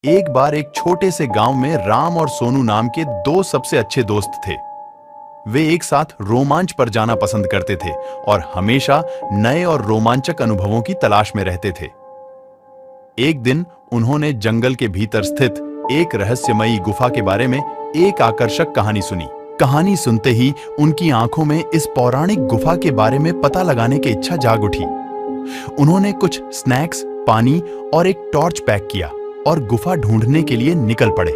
एक बार एक छोटे से गांव में राम और सोनू नाम के दो सबसे अच्छे दोस्त थे। वे एक साथ रोमांच पर जाना पसंद करते थे और हमेशा नए और रोमांचक अनुभवों की तलाश में रहते थे। एक दिन उन्होंने जंगल के भीतर स्थित एक रहस्यमयी गुफा के बारे में एक आकर्षक कहानी सुनी। कहानी सुनते ही उनकी आंखों में इस पौराणिक गुफा के बारे में पता लगाने की इच्छा जाग उठी। उन्होंने कुछ स्नैक्स, पानी और एक टॉर्च पैक किया और गुफा ढूंढने के लिए निकल पड़े।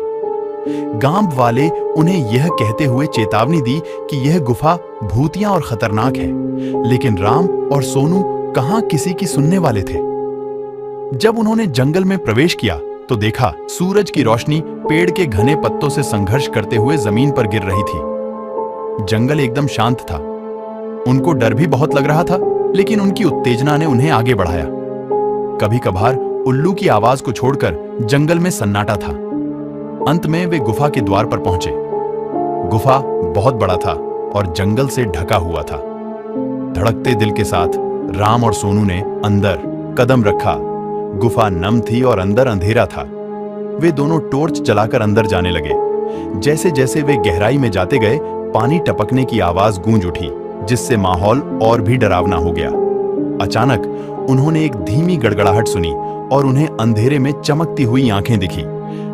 गांव वाले उन्हें यह कहते हुए चेतावनी दी कि यह गुफा भूतिया और खतरनाक है, लेकिन राम और सोनू कहां किसी की सुनने वाले थे। जब उन्होंने जंगल में प्रवेश किया तो देखा सूरज की रोशनी पेड़ के घने पत्तों से संघर्ष करते हुए जमीन पर गिर रही थी। जंगल एकदम शांत था। उनको डर भी बहुत लग रहा था, लेकिन उनकी उत्तेजना ने उन्हें आगे बढ़ाया। कभी कभार उल्लू की आवाज को छोड़कर जंगल में सन्नाटा था। अंत में वे गुफा के द्वार पर पहुंचे। गुफा बहुत बड़ा था और जंगल से ढका हुआ था। धड़कते दिल के साथ राम और सोनू ने अंदर कदम रखा। गुफा नम थी और अंदर अंधेरा था। वे दोनों टॉर्च जलाकर अंदर जाने लगे। जैसे जैसे वे गहराई में जाते गए, पानी टपकने की आवाज गूंज उठी, जिससे माहौल और भी डरावना हो गया। अचानक उन्होंने एक धीमी गड़गड़ाहट सुनी और उन्हें अंधेरे में चमकती हुई आंखें दिखी।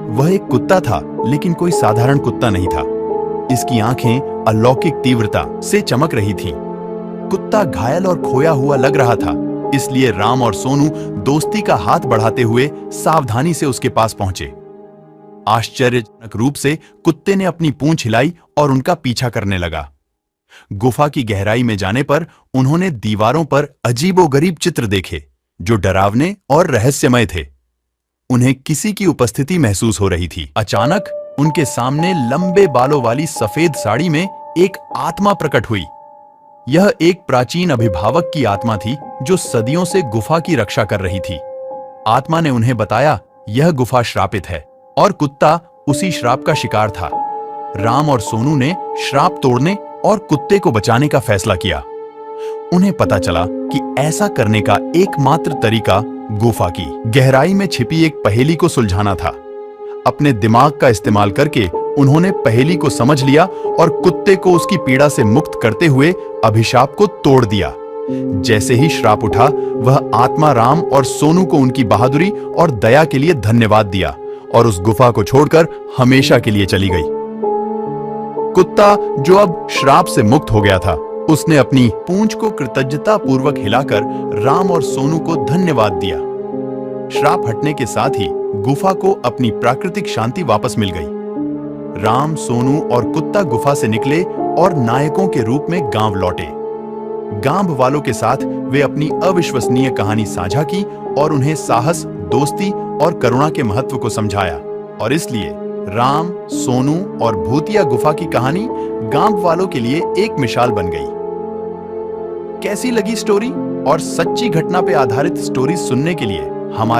वह एक कुत्ता था, लेकिन कोई साधारण कुत्ता नहीं था। इसकी आंखें अलौकिक तीव्रता से चमक रही थीं। कुत्ता घायल और खोया हुआ लग रहा था, इसलिए राम और सोनू दोस्ती का हाथ बढ़ाते हुए सावधानी से उसके पास पहुंचे। आश्चर्यजनक रूप से कुत्ते ने अपनी पूंछ हिलाई और उनका पीछा करने लगा। गुफा की गहराई में जाने पर उन्होंने दीवारों पर अजीबोगरीब चित्र देखे, जो डरावने और रहस्यमय थे। उन्हें किसी की उपस्थिति महसूस हो रही थी। अचानक उनके सामने लंबे बालों वाली सफेद साड़ी में एक आत्मा प्रकट हुई। यह एक प्राचीन अभिभावक की आत्मा थी, जो सदियों से गुफा की रक्षा कर रही थी। आत्मा ने उन्हें बताया, यह गुफा श्रापित है और कुत्ता उसी श्राप का शिकार था। राम और सोनू ने श्राप तोड़ने और कुत्ते को बचाने का फैसला किया। उन्हें पता चला कि ऐसा करने का एकमात्र तरीका गुफा की गहराई में छिपी एक पहेली को सुलझाना था। अपने दिमाग का इस्तेमाल करके उन्होंने पहेली को समझ लिया और कुत्ते को उसकी पीड़ा से मुक्त करते हुए अभिशाप को तोड़ दिया। जैसे ही श्राप उठा, वह आत्मा राम और सोनू को उनकी बहादुरी और दया के लिए धन्यवाद दिया और उस गुफा को छोड़कर हमेशा के लिए चली गई। कुत्ता, जो अब श्राप से मुक्त हो गया था, उसने अपनी पूंछ को कृतज्ञता पूर्वक हिलाकर राम और सोनू को धन्यवाद दिया। श्राप हटने के साथ ही गुफा को अपनी प्राकृतिक शांति वापस मिल गई। राम, सोनू और कुत्ता गुफा से निकले और नायकों के रूप में गांव लौटे। गांव वालों के साथ वे अपनी अविश्वसनीय कहानी साझा की और उन्हें साहस, दोस्ती और करुणा के महत्व को समझाया। और इसलिए राम, सोनू और भूतिया गुफा की कहानी गांव वालों के लिए एक मिसाल बन गई। कैसी लगी स्टोरी? और सच्ची घटना पे आधारित स्टोरी सुनने के लिए हमारे